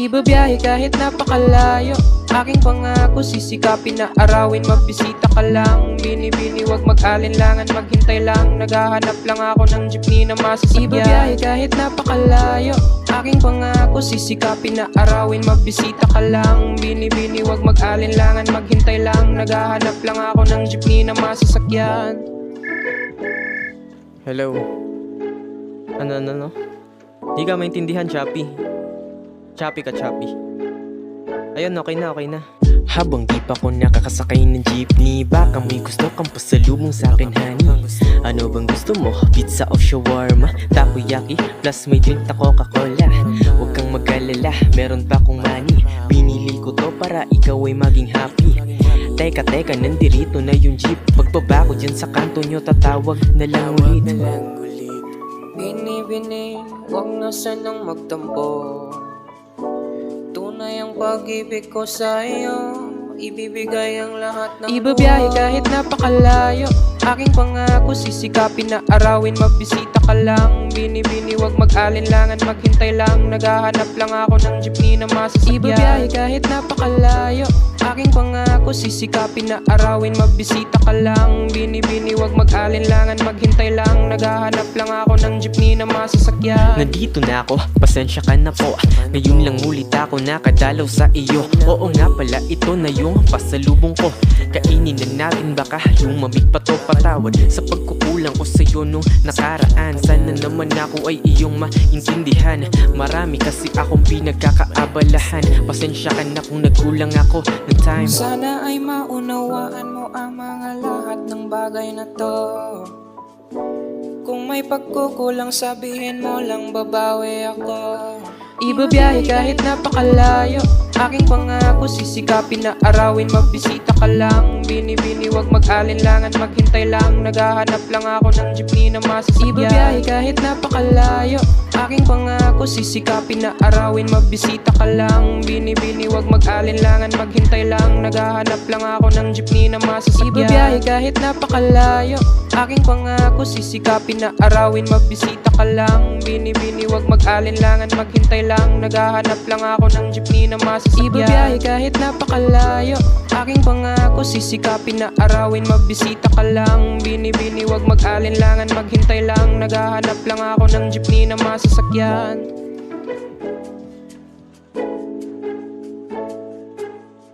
Ibabiyahe kahit napakalayo. Aking pangako sisikapin na arawin. Mabisita ka lang, bini-bini wag mag-alinlangan. Maghintay lang, naghahanap lang ako ng jeepney na masasakyan. Ibabiyahe kahit napakalayo. Aking pangako sisikapin na arawin. Mabisita ka lang, bini-bini wag mag-alinlangan. Maghintay lang, naghahanap lang ako ng jeepney na masasakyan. Hello. Ano? Di ka maintindihan, Chappy. Chappy ka, Chappy. Ayun, okay na. Habang di pa ko nakakasakay ng jeepney, baka may gusto kang pasalubong sa'kin, honey. Ano bang gusto mo? Pizza o shawarma? Takoyaki plus may drink na Coca-Cola. Huwag kang mag-alala, meron pa akong money. Pinili ko to para ikaw ay maging happy. Teka, nandirito na yung jeep. Pagbaba ko dyan sa kanto nyo, tatawag na lang ulit. Bini-bini, wag na sanang magtampo. Tunay ang pag-ibig ko sa'yo, ibibigay ang lahat ng Ibabiyahe kahit napakalayo. Aking pangako sisikapin na arawin. Mabisita ka lang, bini-bini wag mag-alinlangan. Maghintay lang, naghahanap lang ako ng jeepney na masasakyan. Ibabiyahe kahit napakalayo. Aking pangako sisikapin na arawin. Mabisita ka lang, bini-bini wag mag-alinlangan. Maghintay lang, naghahanap lang ako ng jeepney na masasakyan. Nandito na ako, pasensya ka na po. Ngayon lang ulit ako nakadalaw sa iyo. Oo nga pala, ito na yung pasalubong ko. Kainin na natin, baka lumamig pa to. Patawad sa pagkukulang ko sa'yo nung nakaraan. Sana naman ako ay iyong maintindihan. Marami kasi akong pinagkakaabalahan. Pasensya ka na kung nagkulang ako ng time. Sana ay maunawaan mo ang mga lahat ng bagay na to. Kung may pagkukulang sabihin mo lang, babawi ako. Ibabiyahe kahit napakalayo. Aking pangako sisikapin na arawin. Mabisita ka lang, bini-bini wag mag-alinlangan. Maghintay lang, naghahanap lang ako ng jeepney na masasakyan. Ibabiyahe kahit napakalayo. Aking pangako sisikapin na arawin. Mabisita ka lang, bini-bini wag mag-alinlangan. Maghintay lang, naghahanap lang ako ng jeepney na masasakyan. Ibabiyahe kahit napakalayo. Aking pangako sisikapin na arawin. Mabisita ka lang, bini-bini wag mag-alinlangan. Maghintay lang, naghahanap lang ako ng jeepney na masasakyan. Ibabiyahe kahit napakalayo. Aking pangako sisikapin na arawin. Mabisita ka lang, bini-bini wag mag-alinlangan. Maghintay lang, naghahanap lang ako ng jeepney na masasakyan.